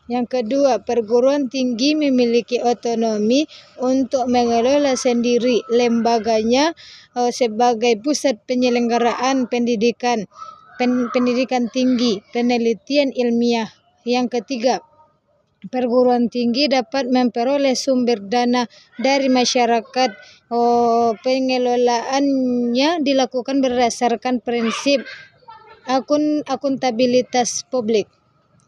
Yang kedua, perguruan tinggi memiliki otonomi untuk mengelola sendiri lembaganya sebagai pusat penyelenggaraan pendidikan tinggi, penelitian ilmiah. Yang ketiga, perguruan tinggi dapat memperoleh sumber dana dari masyarakat. Pengelolaannya dilakukan berdasarkan prinsip akuntabilitas publik.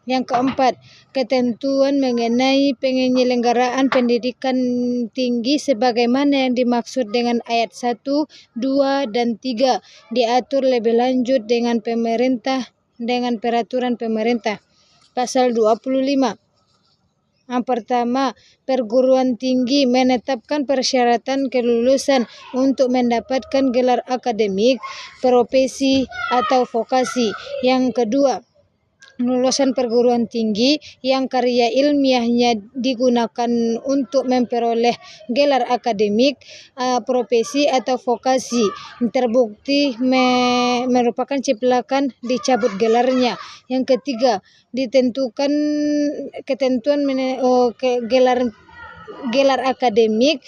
Yang keempat, ketentuan mengenai penyelenggaraan pendidikan tinggi sebagaimana yang dimaksud dengan ayat 1, 2, dan 3 diatur lebih lanjut dengan peraturan pemerintah. Pasal 25. Yang pertama, perguruan tinggi menetapkan persyaratan kelulusan untuk mendapatkan gelar akademik, profesi, atau vokasi. Yang kedua, lulusan perguruan tinggi yang karya ilmiahnya digunakan untuk memperoleh gelar akademik, profesi, atau vokasi terbukti merupakan ciplakan dicabut gelarnya. Yang ketiga, ditentukan ketentuan gelar akademik,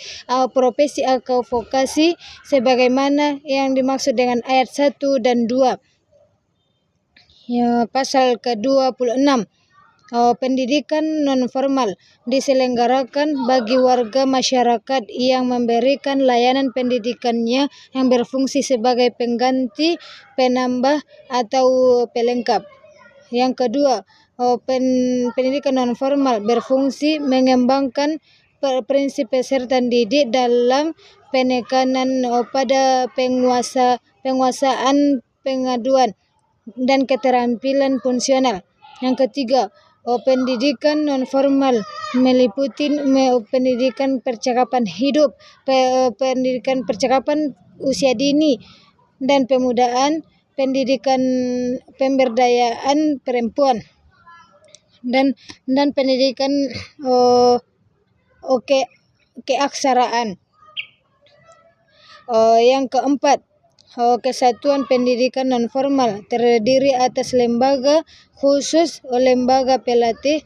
profesi atau vokasi sebagaimana yang dimaksud dengan ayat 1 dan 2. Pasal ke-26. Pendidikan non-formal diselenggarakan bagi warga masyarakat yang memberikan layanan pendidikannya yang berfungsi sebagai pengganti, penambah, atau pelengkap. Yang kedua, pendidikan non-formal berfungsi mengembangkan prinsip peserta didik dalam penekanan pada penguasaan pengaduan dan keterampilan fungsional. Yang ketiga, pendidikan non-formal meliputi pendidikan percakapan hidup, pendidikan percakapan usia dini dan pemudaan, pendidikan pemberdayaan perempuan, dan pendidikan keaksaraan. Yang keempat, kesatuan pendidikan non-formal terdiri atas lembaga khusus, lembaga pelatih,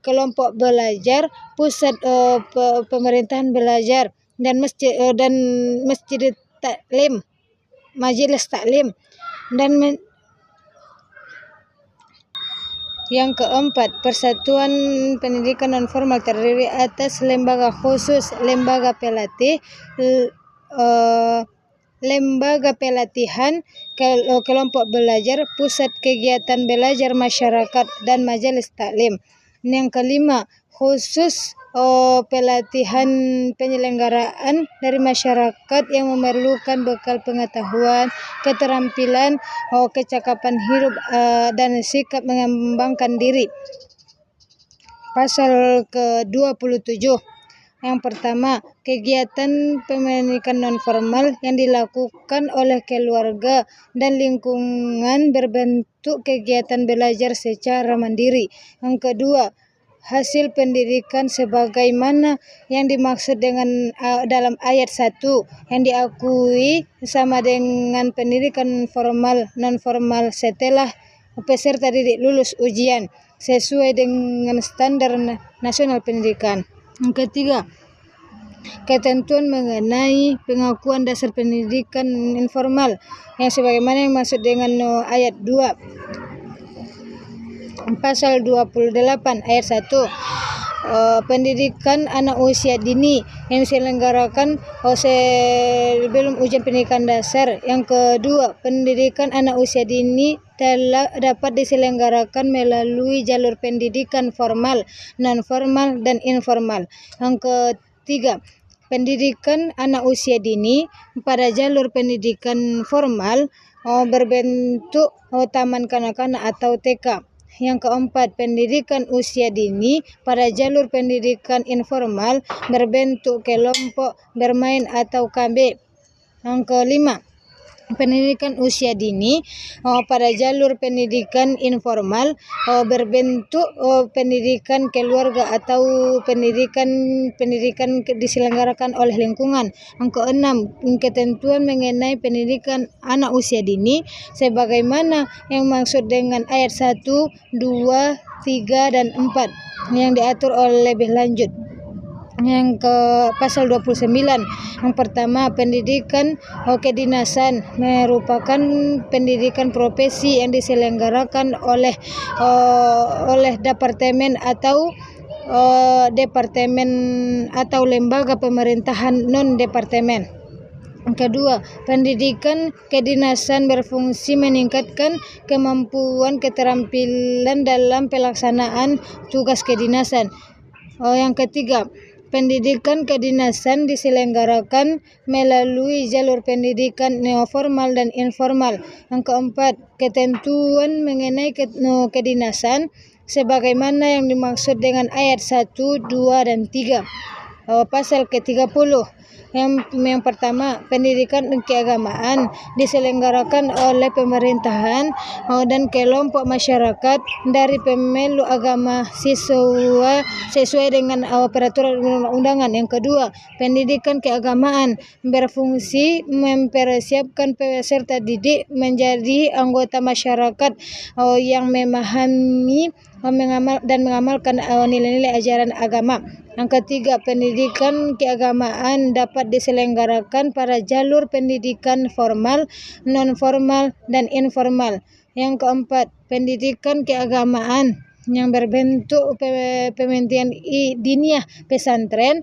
kelompok belajar, pusat pemerintahan belajar, dan majelis taklim. Yang keempat, persatuan pendidikan non-formal terdiri atas lembaga khusus, lembaga pelatih, lembaga pelatihan, kelompok belajar, pusat kegiatan belajar masyarakat, dan majelis taklim. Yang kelima, khusus pelatihan penyelenggaraan dari masyarakat yang memerlukan bekal pengetahuan, keterampilan, kecakapan hidup, dan sikap mengembangkan diri. Pasal ke-27. Yang pertama, kegiatan pendidikan non-formal yang dilakukan oleh keluarga dan lingkungan berbentuk kegiatan belajar secara mandiri. Yang kedua, hasil pendidikan sebagaimana yang dimaksud dengan dalam ayat 1 yang diakui sama dengan pendidikan formal non-formal setelah peserta didik lulus ujian sesuai dengan standar nasional pendidikan. Yang ketiga, ketentuan mengenai pengakuan dasar pendidikan informal yang sebagaimana yang dimaksud dengan ayat 2. Pasal 28 ayat 1, pendidikan anak usia dini yang diselenggarakan sebelum ujian pendidikan dasar. Yang kedua, pendidikan anak usia dini dapat diselenggarakan melalui jalur pendidikan formal, non-formal, dan informal. Yang ketiga, pendidikan anak usia dini pada jalur pendidikan formal berbentuk taman kanak-kanak atau TK. Yang keempat, pendidikan usia dini pada jalur pendidikan informal berbentuk kelompok bermain atau KB. Yang kelima, pendidikan usia dini pada jalur pendidikan informal berbentuk pendidikan keluarga atau pendidikan diselenggarakan oleh lingkungan. Yang keenam, ketentuan mengenai pendidikan anak usia dini sebagaimana yang maksud dengan ayat 1, 2, 3, dan 4 yang diatur oleh lebih lanjut. Yang ke pasal 29, yang pertama, pendidikan kedinasan merupakan pendidikan profesi yang diselenggarakan oleh departemen atau lembaga pemerintahan non departemen. Yang kedua, pendidikan kedinasan berfungsi meningkatkan kemampuan keterampilan dalam pelaksanaan tugas kedinasan. Yang ketiga, pendidikan kedinasan diselenggarakan melalui jalur pendidikan neoformal dan informal. Yang keempat, ketentuan mengenai kedinasan sebagaimana yang dimaksud dengan ayat 1, 2, dan 3. Pasal ke-30. Yang pertama, pendidikan keagamaan diselenggarakan oleh pemerintahan dan kelompok masyarakat dari pemeluk agama sesuai dengan peraturan undang-undangan. Yang kedua, pendidikan keagamaan berfungsi mempersiapkan peserta didik menjadi anggota masyarakat yang memahami dan mengamalkan nilai-nilai ajaran agama. Yang ketiga, pendidikan keagamaan dapat diselenggarakan pada jalur pendidikan formal, non-formal, dan informal. Yang keempat, pendidikan keagamaan yang berbentuk pendidikan diniyah pesantren